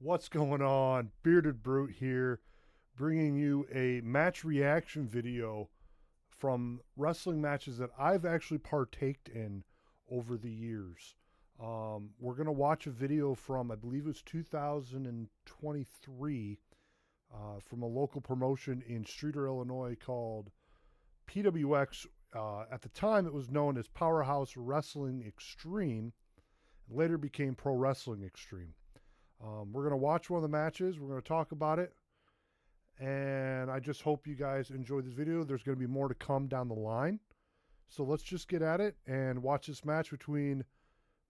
What's going on? Bearded Brute here, bringing you a match reaction video from wrestling matches that I've actually partaked in over the years. We're going to watch a video from, I believe it was 2023, from a local promotion in Streeter, Illinois called PWX. At the time, it was known as Powerhouse Wrestling Extreme, and later became Pro Wrestling Extreme. We're going to watch one of the matches. We're going to talk about it. And I just hope you guys enjoy this video. There's going to be more to come down the line. So let's just get at it and watch this match between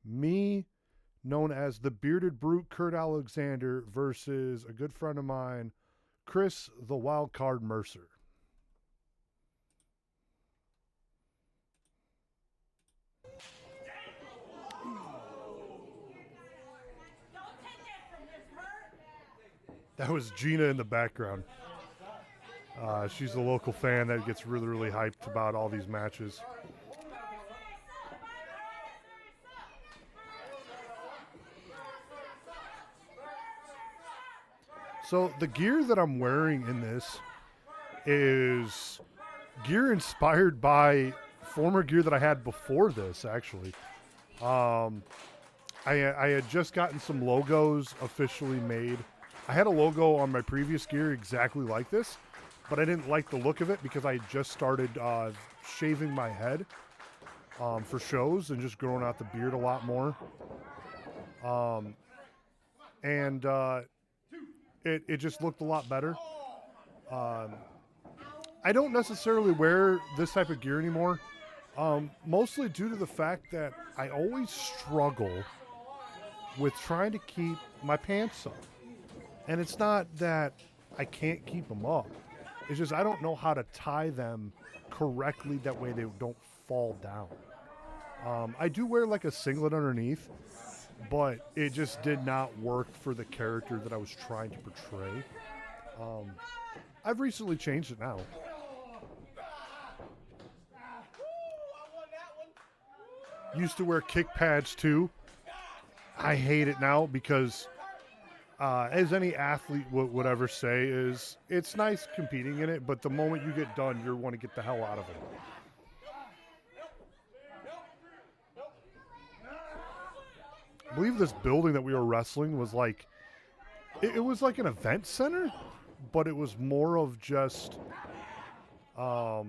me, known as the Bearded Brute, Kurt Alexzander, versus a good friend of mine, Chris, the Wildcard Mercer. That was Gina in the background. She's a local fan that gets really, really hyped about all these matches. So the gear that I'm wearing in this is gear inspired by former gear that I had before this, actually. I had just gotten some logos officially made. I had a logo on my previous gear exactly like this, but I didn't like the look of it because I had just started shaving my head for shows and just growing out the beard a lot more. It just looked a lot better. I don't necessarily wear this type of gear anymore, mostly due to the fact that I always struggle with trying to keep my pants up. And it's not that I can't keep them up. It's just I don't know how to tie them correctly, that way they don't fall down. I do wear like a singlet underneath, but it just did not work for the character that I was trying to portray. I've recently changed it now. Used to wear kick pads too. I hate it now because, as any athlete would ever say, is it's nice competing in it, but the moment you get done, you want to get the hell out of it. I believe this building that we were wrestling was like, it was like an event center, but it was more of just a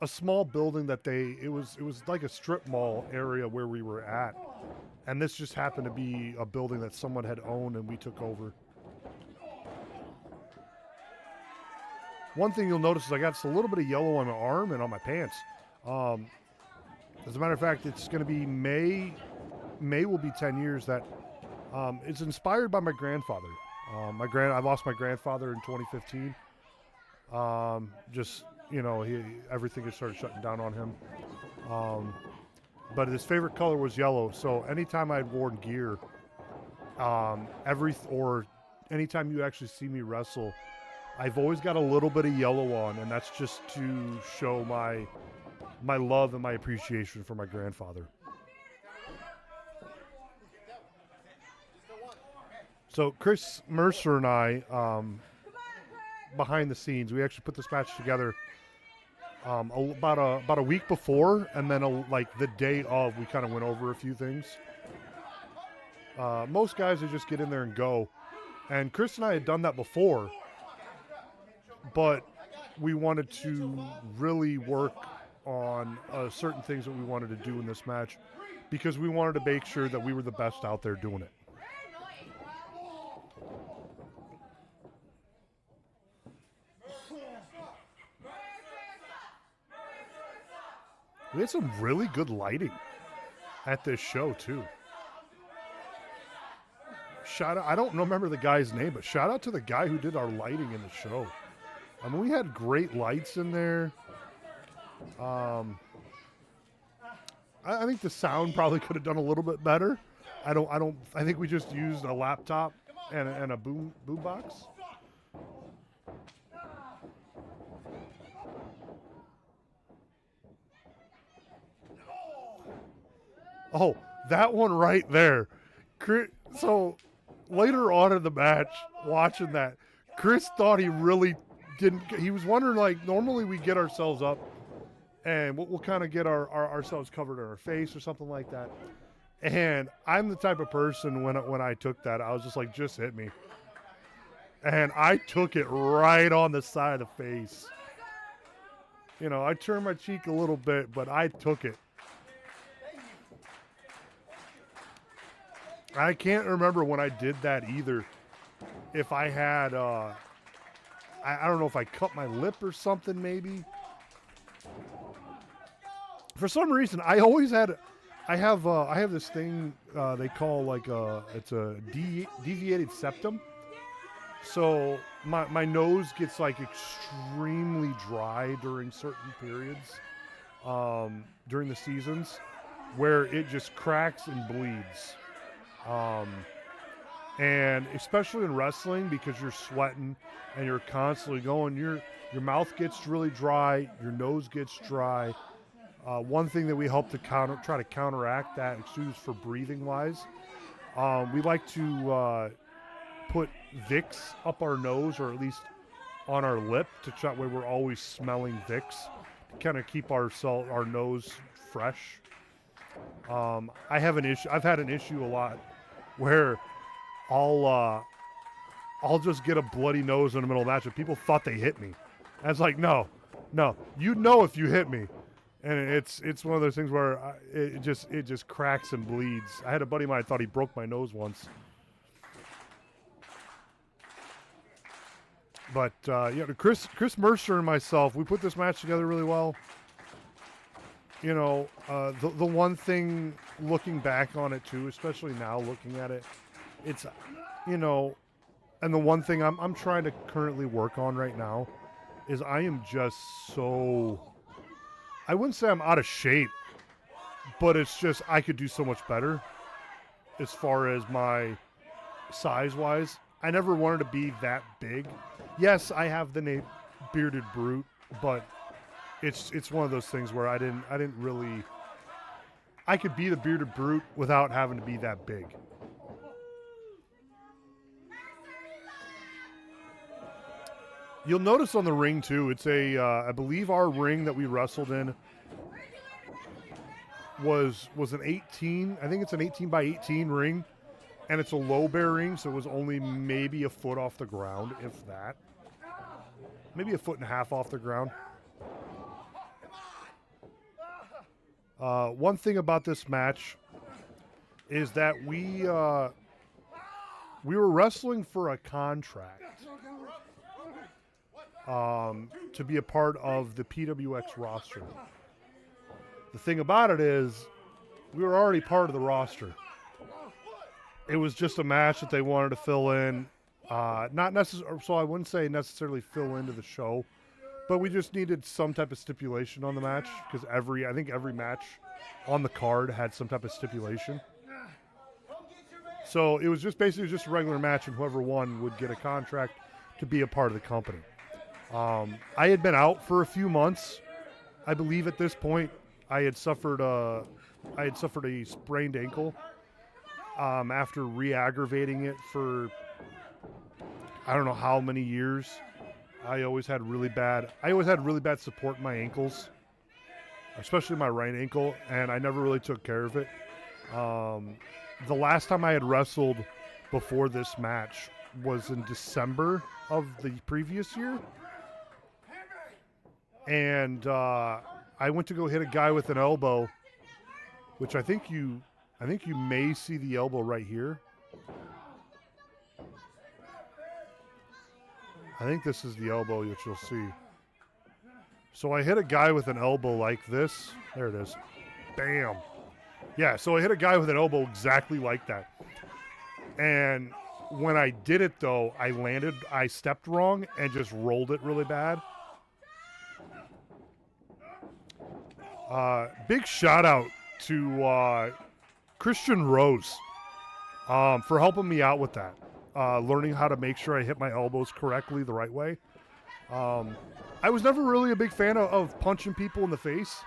small building that it was like a strip mall area where we were at. And this just happened to be a building that someone had owned and we took over. One thing you'll notice is I got just a little bit of yellow on my arm and on my pants. As a matter of fact, it's going to be May. May will be 10 years that it's inspired by my grandfather. I lost my grandfather in 2015. Just, you know, everything just started shutting down on him. But his favorite color was yellow. So anytime I'd worn gear, or anytime you actually see me wrestle, I've always got a little bit of yellow on, and that's just to show my love and my appreciation for my grandfather. So Chris Mercer and I, behind the scenes, we actually put this match together about a week before, and then like the day of, we kind of went over a few things. Most guys would just get in there and go, and Chris and I had done that before, but we wanted to really work on certain things that we wanted to do in this match because we wanted to make sure that we were the best out there doing it. We had some really good lighting at this show too. Shout out, I don't remember the guy's name, but shout out to the guy who did our lighting in the show. I mean, we had great lights in there. I think the sound probably could have done a little bit better. I think we just used a laptop and a boom box. Oh, that one right there. So later on in the match, watching that, Chris thought he really didn't. He was wondering, like, normally we get ourselves up and we'll kind of get ourselves covered in our face or something like that. And I'm the type of person when I took that, I was just like, just hit me. And I took it right on the side of the face. You know, I turned my cheek a little bit, but I took it. I can't remember when I did that either. If I had, I don't know if I cut my lip or something maybe. For some reason, I always had, I have this thing they call like it's a deviated septum. So my nose gets like extremely dry during certain periods during the seasons where it just cracks and bleeds. And especially in wrestling, because you're sweating and you're constantly going, your mouth gets really dry, your nose gets dry. One thing that we help to try to counteract that, excuse for breathing wise, we like to put Vicks up our nose, or at least on our lip, to try where we're always smelling Vicks, to kind of keep our nose fresh. I've had an issue a lot where I'll just get a bloody nose in the middle of the match, and people thought they hit me. And it's like, no, you know if you hit me. And it's one of those things where it just cracks and bleeds. I had a buddy of mine thought he broke my nose once. But yeah, Chris Mercer and myself, we put this match together really well. You know, the one thing looking back on it too, especially now looking at it, it's, you know, and the one thing I'm trying to currently work on right now is I am just so, I wouldn't say I'm out of shape, but it's just I could do so much better as far as my size-wise. I never wanted to be that big. Yes, I have the name Bearded Brute, but it's one of those things where I didn't really, I could be the Bearded Brute without having to be that big. You'll notice on the ring too, it's I believe our ring that we wrestled in was an 18, I think it's an 18 by 18 ring, and it's a low bear ring, so it was only maybe a foot off the ground, if that. Maybe a foot and a half off the ground. One thing about this match is that we were wrestling for a contract to be a part of the PWX roster. The thing about it is we were already part of the roster. It was just a match that they wanted to fill in. Not necessarily, so I wouldn't say necessarily fill into the show, but we just needed some type of stipulation on the match, because I think every match on the card had some type of stipulation. So it was just basically just a regular match, and whoever won would get a contract to be a part of the company. I had been out for a few months. I believe at this point I had suffered a sprained ankle after re-aggravating it for I don't know how many years. I always had really bad support in my ankles, especially my right ankle, and I never really took care of it. The last time I had wrestled before this match was in December of the previous year. And I went to go hit a guy with an elbow, which I think you may see the elbow right here. I think this is the elbow that you'll see. So I hit a guy with an elbow like this. There it is. Bam. Yeah, so I hit a guy with an elbow exactly like that. And when I did it, though, I stepped wrong and just rolled it really bad. Big shout out to Christian Rose for helping me out with that. Learning how to make sure I hit my elbows correctly the right way. I was never really a big fan of punching people in the face.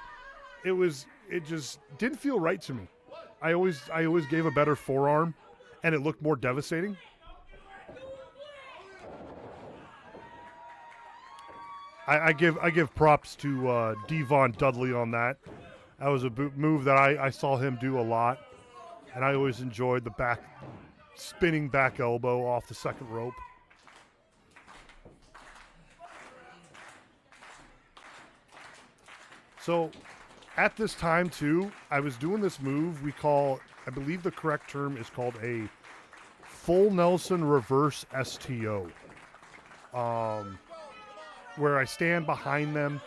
It just didn't feel right to me. I always gave a better forearm, and it looked more devastating. I give props to Devon Dudley on that. That was a move that I saw him do a lot, and I always enjoyed the spinning back elbow off the second rope. So at this time too, I was doing this move I believe the correct term is called a full Nelson reverse STO. Where I stand behind them,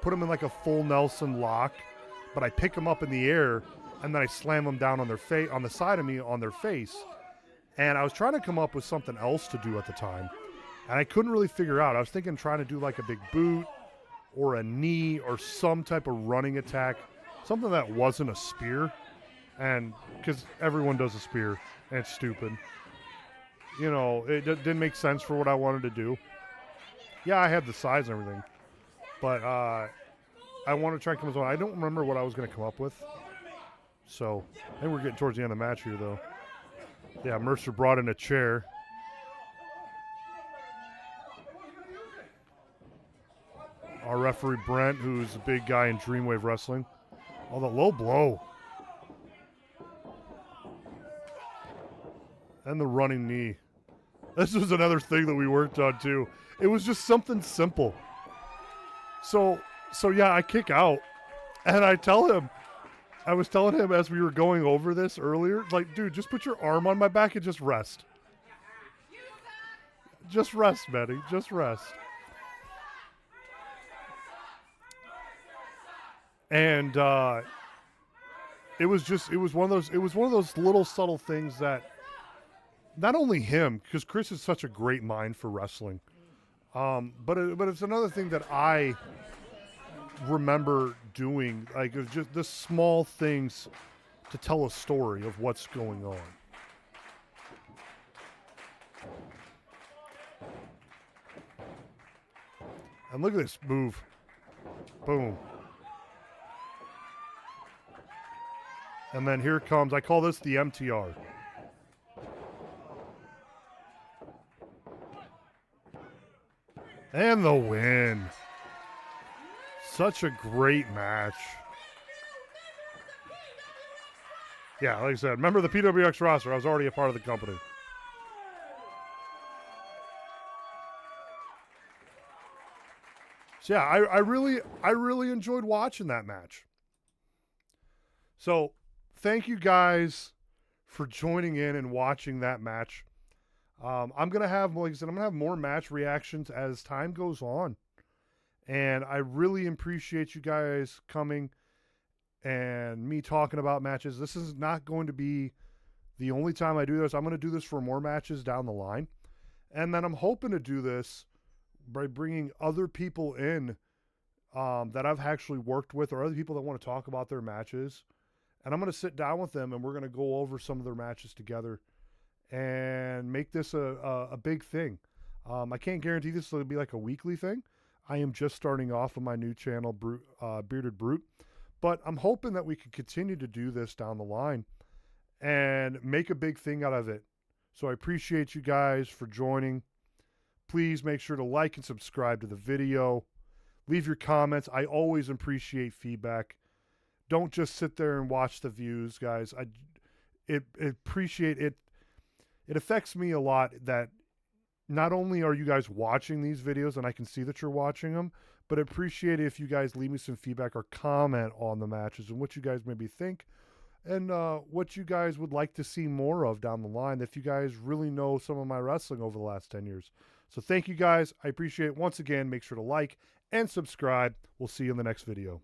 put them in like a full Nelson lock, but I pick them up in the air and then I slam them down on their face, on the side of me, on their face. And I was trying to come up with something else to do at the time, and I couldn't really figure out. I was thinking trying to do like a big boot or a knee or some type of running attack, something that wasn't a spear, and because everyone does a spear and it's stupid. You know, it didn't make sense for what I wanted to do. Yeah, I had the size and everything, but I want to try and come up with one. I don't remember what I was going to come up with. So, I think we're getting towards the end of the match here, though. Yeah, Mercer brought in a chair. Our referee, Brent, who's a big guy in Dreamwave Wrestling. Oh, the low blow. And the running knee. This was another thing that we worked on, too. It was just something simple. So yeah, I kick out, and I was telling him as we were going over this earlier, like, dude, just put your arm on my back and just rest. Just rest, Manny. Just rest. And it was one of those little subtle things that not only him, because Chris is such a great mind for wrestling, but it's another thing that I remember doing. Like, it was just the small things to tell a story of what's going on. And look at this move. Boom. And then here comes, I call this the MTR. And the win. Such a great match. Yeah, like I said, remember the PWX roster. I was already a part of the company. So yeah, I really enjoyed watching that match. So thank you guys for joining in and watching that match. I'm gonna have, like I said, I'm gonna have more match reactions as time goes on, and I really appreciate you guys coming and me talking about matches. This is not going to be the only time I do this. I'm gonna do this for more matches down the line, and then I'm hoping to do this by bringing other people in that I've actually worked with, or other people that want to talk about their matches, and I'm gonna sit down with them and we're gonna go over some of their matches together and make this a big thing. I can't guarantee this will be like a weekly thing. I am just starting off on my new channel, Bearded Brute, but I'm hoping that we can continue to do this down the line and make a big thing out of it. So I appreciate you guys for joining. Please make sure to like and subscribe to the video. Leave your comments. I always appreciate feedback. Don't just sit there and watch the views, guys. I appreciate it. It affects me a lot that not only are you guys watching these videos and I can see that you're watching them, but I appreciate it if you guys leave me some feedback or comment on the matches and what you guys maybe think and what you guys would like to see more of down the line, if you guys really know some of my wrestling over the last 10 years. So thank you guys. I appreciate it. Once again, make sure to like and subscribe. We'll see you in the next video.